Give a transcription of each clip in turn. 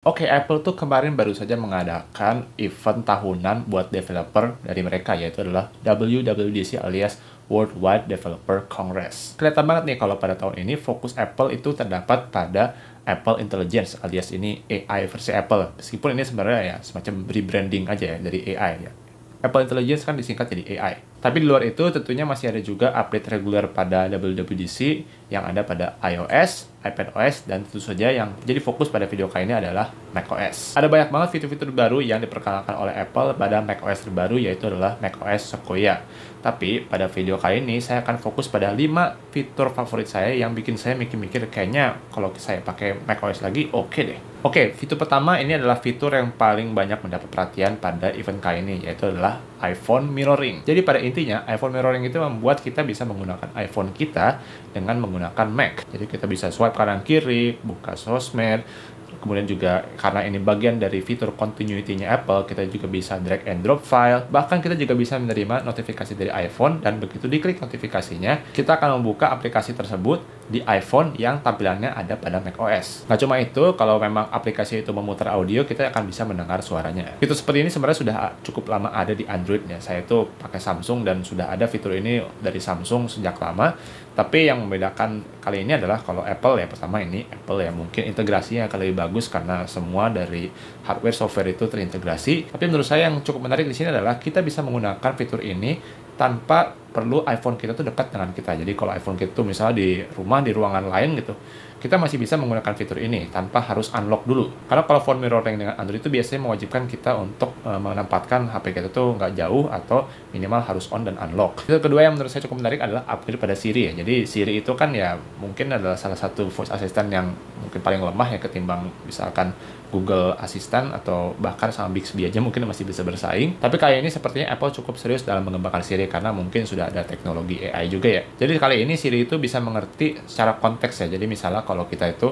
Oke, Apple tuh kemarin baru saja mengadakan event tahunan buat developer dari mereka, yaitu adalah WWDC alias Worldwide Developer Congress. Kelihatan banget nih kalau pada tahun ini fokus Apple itu terdapat pada Apple Intelligence alias ini AI versi Apple. Meskipun ini sebenarnya ya semacam rebranding aja ya dari AI ya. Apple Intelligence kan disingkat jadi AI. Tapi di luar itu tentunya masih ada juga update reguler pada WWDC yang ada pada iOS, iPadOS, dan tentu saja yang jadi fokus pada video kali ini adalah macOS. Ada banyak banget fitur-fitur baru yang diperkenalkan oleh Apple pada macOS terbaru, yaitu adalah macOS Sequoia. Tapi pada video kali ini saya akan fokus pada 5 fitur favorit saya yang bikin saya mikir-mikir kayaknya kalau saya pakai macOS lagi oke deh. Oke, fitur pertama ini adalah fitur yang paling banyak mendapat perhatian pada event kali ini, yaitu adalah iPhone Mirroring. Jadi pada intinya, iPhone Mirroring itu membuat kita bisa menggunakan iPhone kita dengan menggunakan Mac. Jadi kita bisa swipe kanan kiri, buka sosmed, kemudian juga karena ini bagian dari fitur continuity-nya Apple, kita juga bisa drag and drop file. Bahkan kita juga bisa menerima notifikasi dari iPhone, dan begitu diklik notifikasinya, kita akan membuka aplikasi tersebut di iPhone yang tampilannya ada pada macOS. Nggak cuma itu, kalau memang aplikasi itu memutar audio, kita akan bisa mendengar suaranya. Fitur seperti ini sebenarnya sudah cukup lama ada di Android ya. Saya itu pakai Samsung dan sudah ada fitur ini dari Samsung sejak lama. Tapi yang membedakan kali ini adalah kalau Apple ya, pertama ini Apple ya mungkin integrasinya akan lebih bagus karena semua dari hardware software itu terintegrasi. Tapi menurut saya yang cukup menarik di sini adalah kita bisa menggunakan fitur ini tanpa perlu iPhone kita tuh dekat dengan kita. Jadi kalau iPhone kita tuh misalnya di rumah, di ruangan lain gitu, kita masih bisa menggunakan fitur ini tanpa harus unlock dulu. Karena kalau phone mirroring dengan Android itu biasanya mewajibkan kita untuk menempatkan HP kita tuh nggak jauh atau minimal harus on dan unlock. Fitur kedua yang menurut saya cukup menarik adalah upgrade pada Siri ya. Jadi Siri itu kan ya mungkin adalah salah satu voice assistant yang mungkin paling lemah ya ketimbang misalkan Google Assistant atau bahkan sama Bixby aja mungkin masih bisa bersaing. Tapi kali ini sepertinya Apple cukup serius dalam mengembangkan Siri karena mungkin sudah ada teknologi AI juga ya. Jadi kali ini Siri itu bisa mengerti secara konteks ya. Jadi misalnya kalau kita itu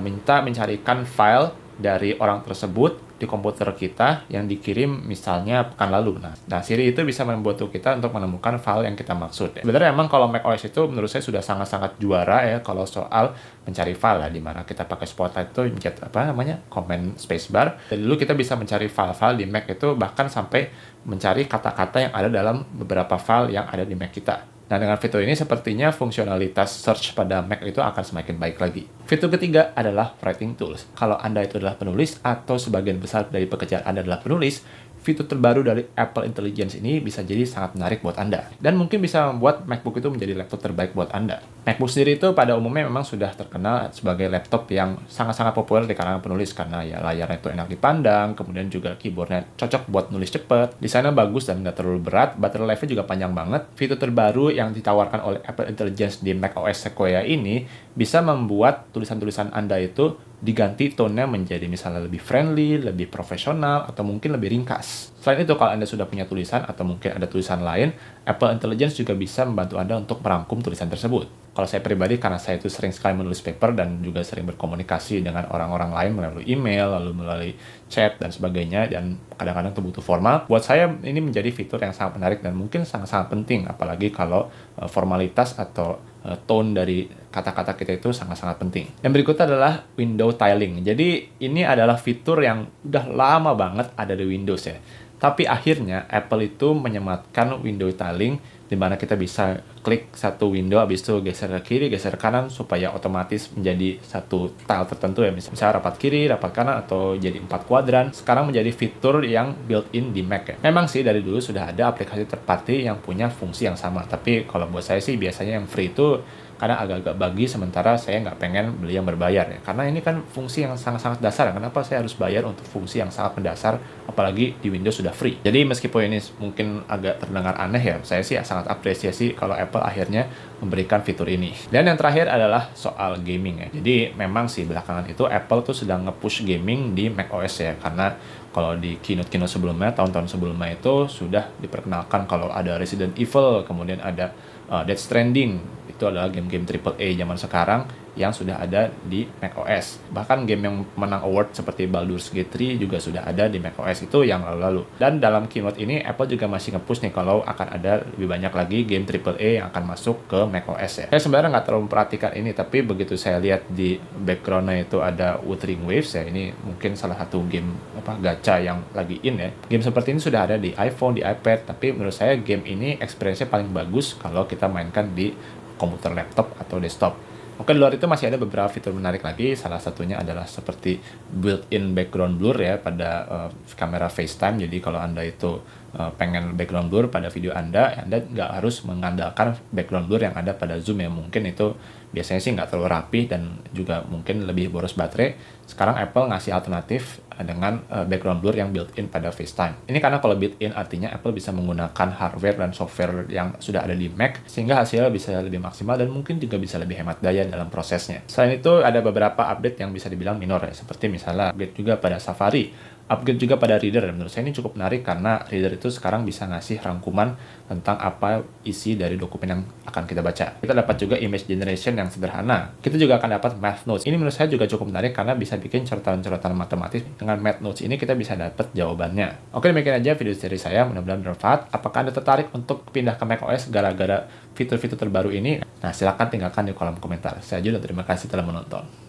minta mencarikan file dari orang tersebut di komputer kita yang dikirim misalnya pekan lalu. Nah, Siri itu bisa membantu kita untuk menemukan file yang kita maksud. Ya. Sebenarnya emang kalau macOS itu menurut saya sudah sangat-sangat juara ya kalau soal mencari file ya, dimana kita pakai Spotlight itu mencet command spacebar. Dan dulu kita bisa mencari file-file di Mac itu bahkan sampai mencari kata-kata yang ada dalam beberapa file yang ada di Mac kita. Nah, dengan fitur ini sepertinya fungsionalitas search pada Mac itu akan semakin baik lagi. Fitur ketiga adalah writing tools. Kalau Anda itu adalah penulis atau sebagian besar dari pekerjaan Anda adalah penulis, fitur terbaru dari Apple Intelligence ini bisa jadi sangat menarik buat Anda. Dan mungkin bisa membuat MacBook itu menjadi laptop terbaik buat Anda. MacBook sendiri itu pada umumnya memang sudah terkenal sebagai laptop yang sangat-sangat populer di kalangan penulis karena ya layarnya itu enak dipandang, kemudian juga keyboardnya cocok buat nulis cepat, desainnya bagus dan nggak terlalu berat, battery life-nya juga panjang banget. Fitur terbaru yang ditawarkan oleh Apple Intelligence di macOS Sequoia ini bisa membuat tulisan-tulisan Anda itu diganti tone-nya menjadi misalnya lebih friendly, lebih profesional, atau mungkin lebih ringkas. Selain itu, kalau Anda sudah punya tulisan atau mungkin ada tulisan lain, Apple Intelligence juga bisa membantu Anda untuk merangkum tulisan tersebut. Kalau saya pribadi, karena saya itu sering sekali menulis paper dan juga sering berkomunikasi dengan orang-orang lain melalui email, lalu melalui chat, dan sebagainya, dan kadang-kadang itu butuh formal, buat saya ini menjadi fitur yang sangat menarik dan mungkin sangat-sangat penting, apalagi kalau formalitas atau tone dari kata-kata kita itu sangat-sangat penting. Yang berikutnya adalah window tiling. Jadi ini adalah fitur yang udah lama banget ada di Windows ya. Tapi akhirnya Apple itu menyematkan window tiling di mana kita bisa klik satu window, habis itu geser ke kiri, geser ke kanan supaya otomatis menjadi satu tile tertentu ya. Misalnya rapat kiri, rapat kanan, atau jadi 4 kuadran. Sekarang menjadi fitur yang built-in di Mac ya. Memang sih dari dulu sudah ada aplikasi third party yang punya fungsi yang sama. Tapi kalau buat saya sih biasanya yang free itu karena agak-agak bagi, sementara saya nggak pengen beli yang berbayar ya. Karena ini kan fungsi yang sangat-sangat dasar. Kenapa saya harus bayar untuk fungsi yang sangat mendasar, apalagi di Windows sudah free. Jadi meskipun ini mungkin agak terdengar aneh ya, saya sih sangat apresiasi kalau Apple akhirnya memberikan fitur ini. Dan yang terakhir adalah soal gaming ya. Jadi memang sih belakangan itu Apple tuh sedang nge-push gaming di macOS ya. Karena kalau di keynote sebelumnya, tahun-tahun sebelumnya itu sudah diperkenalkan kalau ada Resident Evil, kemudian ada Death Stranding. Itu adalah game-game AAA zaman sekarang yang sudah ada di macOS. Bahkan game yang menang award seperti Baldur's Gate 3 juga sudah ada di macOS, itu yang lalu-lalu. Dan dalam keynote ini Apple juga masih nge-push nih kalau akan ada lebih banyak lagi game AAA yang akan masuk ke macOS ya. Saya sebenarnya nggak terlalu memperhatikan ini, tapi begitu saya lihat di backgroundnya itu ada Wuthering Waves ya, ini mungkin salah satu game gacha yang lagi in ya. Game seperti ini sudah ada di iPhone, di iPad, tapi menurut saya game ini experience-nya paling bagus kalau kita mainkan di komputer laptop atau desktop. Oke, di luar itu masih ada beberapa fitur menarik lagi. Salah satunya adalah seperti built-in background blur ya pada kamera FaceTime. Jadi kalau Anda itu pengen background blur pada video Anda nggak harus mengandalkan background blur yang ada pada Zoom ya. Mungkin itu biasanya sih nggak terlalu rapi dan juga mungkin lebih boros baterai. Sekarang Apple ngasih alternatif dengan background blur yang built-in pada FaceTime. Ini karena kalau built-in artinya Apple bisa menggunakan hardware dan software yang sudah ada di Mac, sehingga hasilnya bisa lebih maksimal dan mungkin juga bisa lebih hemat daya dalam prosesnya. Selain itu, ada beberapa update yang bisa dibilang minor ya, seperti misalnya update juga pada Safari, upgrade juga pada Reader. Menurut saya ini cukup menarik karena Reader itu sekarang bisa ngasih rangkuman tentang apa isi dari dokumen yang akan kita baca. Kita dapat juga image generation yang sederhana. Kita juga akan dapat Math Notes. Ini menurut saya juga cukup menarik karena bisa bikin catatan-catatan matematis. Dengan Math Notes ini kita bisa dapat jawabannya. Oke, demikian aja video dari saya. Mudah-mudahan bermanfaat. Apakah Anda tertarik untuk pindah ke macOS gara-gara fitur-fitur terbaru ini? Nah, silahkan tinggalkan di kolom komentar. Saya Jun dan terima kasih telah menonton.